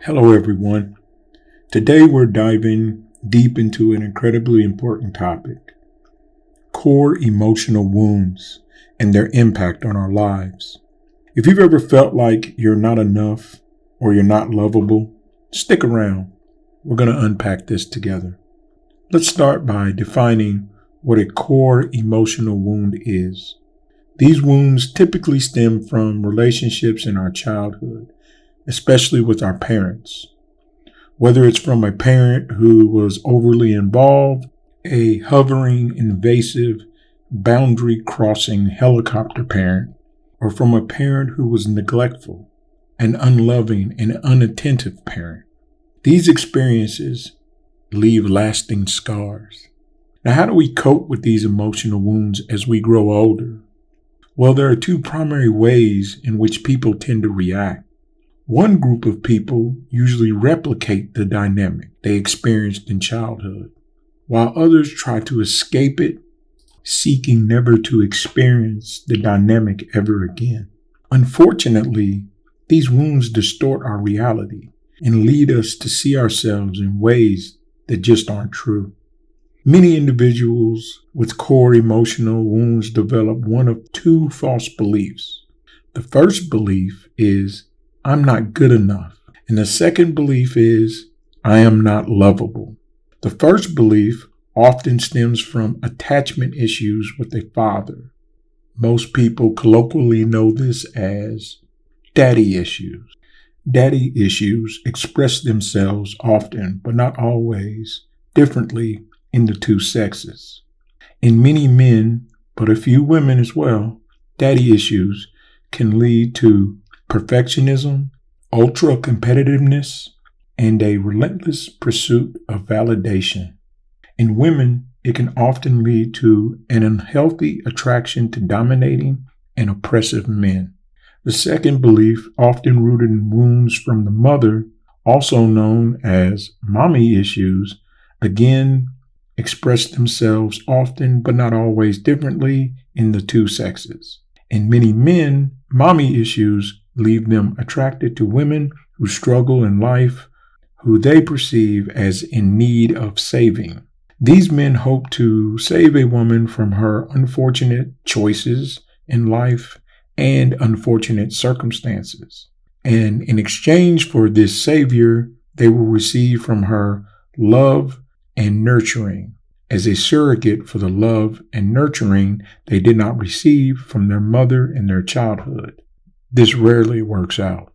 Hello, everyone. Today we're diving deep into an incredibly important topic: core emotional wounds and their impact on our lives. If you've ever felt like you're not enough or you're not lovable, stick around. We're going to unpack this together. Let's start by defining what a core emotional wound is. These wounds typically stem from relationships in our childhood, especially with our parents. Whether it's from a parent who was overly involved, a hovering, invasive, boundary-crossing helicopter parent, or from a parent who was neglectful, an unloving and unattentive parent. These experiences leave lasting scars. Now, how do we cope with these emotional wounds as we grow older? Well, there are two primary ways in which people tend to react. One group of people usually replicate the dynamic they experienced in childhood, while others try to escape it, seeking never to experience the dynamic ever again. Unfortunately, these wounds distort our reality and lead us to see ourselves in ways that just aren't true. Many individuals with core emotional wounds develop one of two false beliefs. The first belief is, I'm not good enough. And the second belief is, I am not lovable. The first belief often stems from attachment issues with a father. Most people colloquially know this as daddy issues. Daddy issues express themselves often, but not always, differently in the two sexes. In many men, but a few women as well, daddy issues can lead to perfectionism, ultra-competitiveness, and a relentless pursuit of validation. In women, it can often lead to an unhealthy attraction to dominating and oppressive men. The second belief, often rooted in wounds from the mother, also known as mommy issues, again express themselves often but not always differently in the two sexes. In many men, mommy issues leave them attracted to women who struggle in life, who they perceive as in need of saving. These men hope to save a woman from her unfortunate choices in life and unfortunate circumstances. And in exchange for this savior, they will receive from her love and nurturing as a surrogate for the love and nurturing they did not receive from their mother in their childhood. This rarely works out.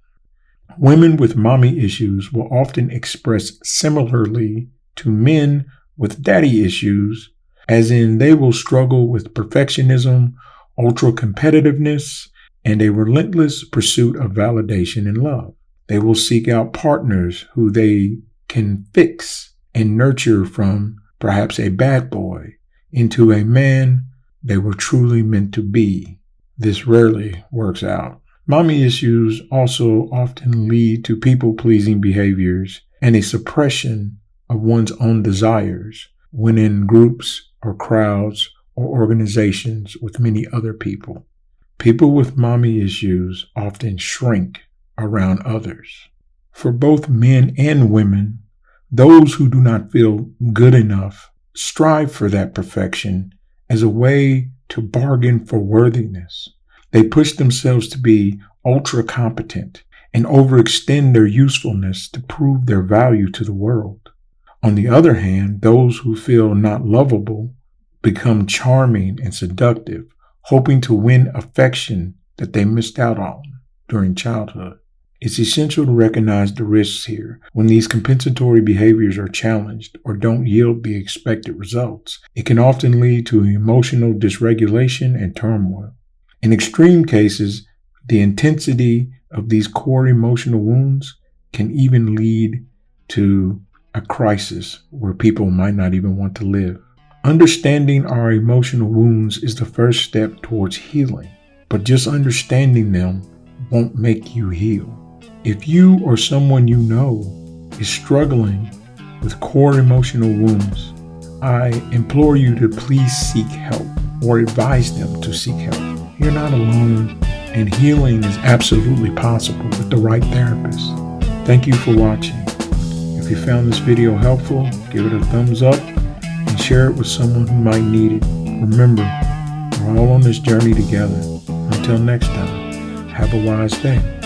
Women with mommy issues will often express similarly to men with daddy issues, as in they will struggle with perfectionism, ultra-competitiveness, and a relentless pursuit of validation and love. They will seek out partners who they can fix and nurture from perhaps a bad boy into a man they were truly meant to be. This rarely works out. Mommy issues also often lead to people-pleasing behaviors and a suppression of one's own desires when in groups or crowds or organizations with many other people. People with mommy issues often shrink around others. For both men and women, those who do not feel good enough strive for that perfection as a way to bargain for worthiness. They push themselves to be ultra competent and overextend their usefulness to prove their value to the world. On the other hand, those who feel not lovable become charming and seductive, hoping to win affection that they missed out on during childhood. It's essential to recognize the risks here. When these compensatory behaviors are challenged or don't yield the expected results, it can often lead to emotional dysregulation and turmoil. In extreme cases, the intensity of these core emotional wounds can even lead to a crisis where people might not even want to live. Understanding our emotional wounds is the first step towards healing, but just understanding them won't make you heal. If you or someone you know is struggling with core emotional wounds, I implore you to please seek help or advise them to seek help. You're not alone, and healing is absolutely possible with the right therapist. Thank you for watching. If you found this video helpful, give it a thumbs up and share it with someone who might need it. Remember, we're all on this journey together. Until next time, have a wise day.